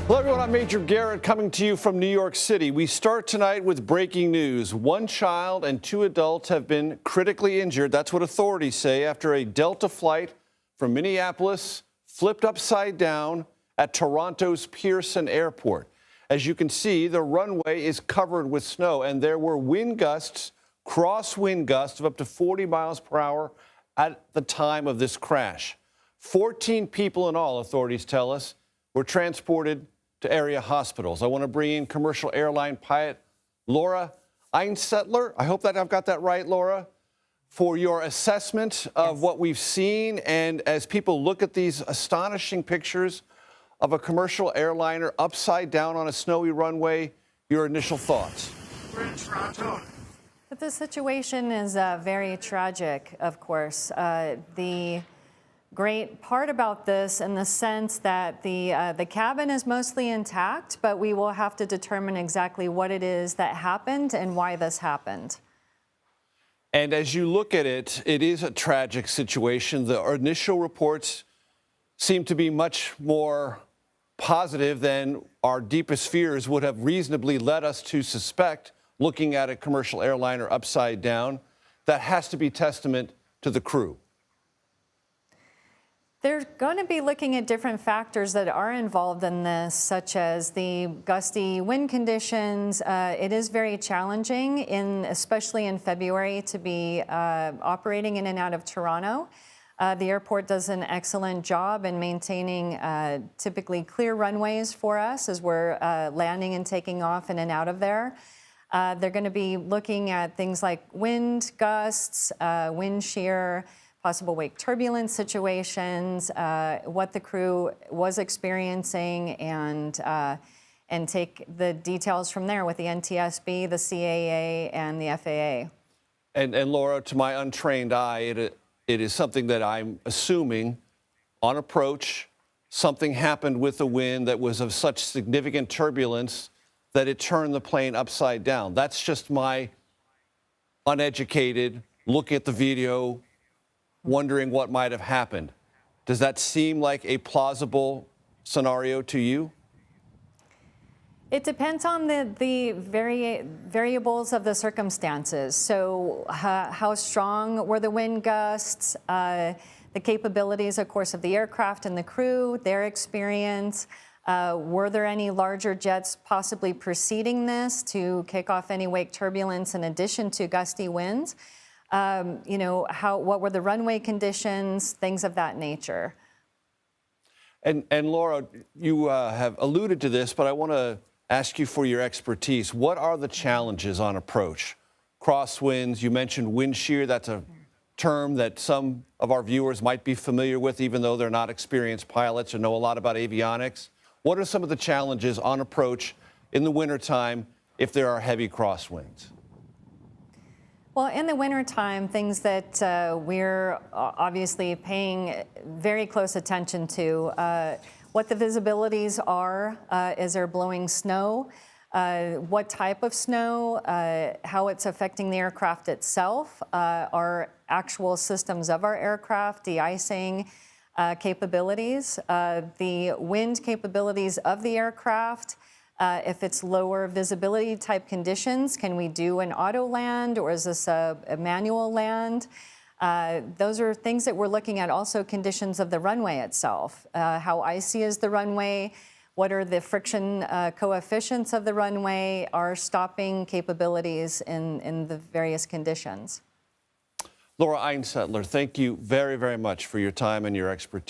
Hello everyone, I'm Major Garrett coming to you from New York City. We start tonight with breaking news. One child and two adults have been critically injured. That's what authorities say after a Delta flight from Minneapolis flipped upside down at Toronto's Pearson airport. As you can see, the runway is covered with snow and there were wind gusts, crosswind gusts of up to 40 miles per hour at the time of this crash. 14 people in all, authorities tell us, were transported to area hospitals. I want to bring in commercial airline pilot Laura Einsetler. I hope that I've got that right, Laura, for your assessment of what we've seen. And as people look at these astonishing pictures of a commercial airliner upside down on a snowy runway, your initial thoughts? We're in Toronto. But the situation is very tragic, of course. The great part about this in the sense that the cabin is mostly intact, but we will have to determine exactly what it is that happened and why this happened. And as you look at it, it is a tragic situation. The initial reports seem to be much more positive than our deepest fears would have reasonably led us to suspect, looking at a commercial airliner upside down. That has to be testament to the crew. They're going to be looking at different factors that are involved in this, such as the gusty wind conditions. It is very challenging, especially in February, to be operating in and out of Toronto. The airport does an excellent job in maintaining typically clear runways for us as we're landing and taking off in and out of there. They're going to be looking at things like wind gusts, wind shear, possible wake turbulence situations, what the crew was experiencing, and take the details from there with the NTSB, the CAA, and the FAA. And Laura, to my untrained eye, it is something that I'm assuming on approach, something happened with the wind that was of such significant turbulence that it turned the plane upside down. That's just my uneducated look at the video, wondering what might have happened. Does that seem like a plausible scenario to you? It depends on the variables of the circumstances. So how strong were the wind gusts, the capabilities, of course, of the aircraft and the crew, their experience. Were there any larger jets possibly preceding this to kick off any wake turbulence in addition to gusty winds? What were the runway conditions, things of that nature. And Laura, you have alluded to this, but I want to ask you for your expertise. What are the challenges on approach? Crosswinds, you mentioned wind shear. That's a term that some of our viewers might be familiar with, even though they're not experienced pilots or know a lot about avionics. What are some of the challenges on approach in the wintertime if there are heavy crosswinds? Well, in the wintertime, things that we're obviously paying very close attention to, what the visibilities are, is there blowing snow, what type of snow, how it's affecting the aircraft itself, our actual systems of our aircraft, de-icing capabilities, the wind capabilities of the aircraft. If it's lower visibility type conditions, can we do an auto land or is this a manual land? Those are things that we're looking at. Also conditions of the runway itself. How icy is the runway? What are the friction coefficients of the runway? Our stopping capabilities in the various conditions. Laura Einsetler, thank you very, very much for your time and your expertise.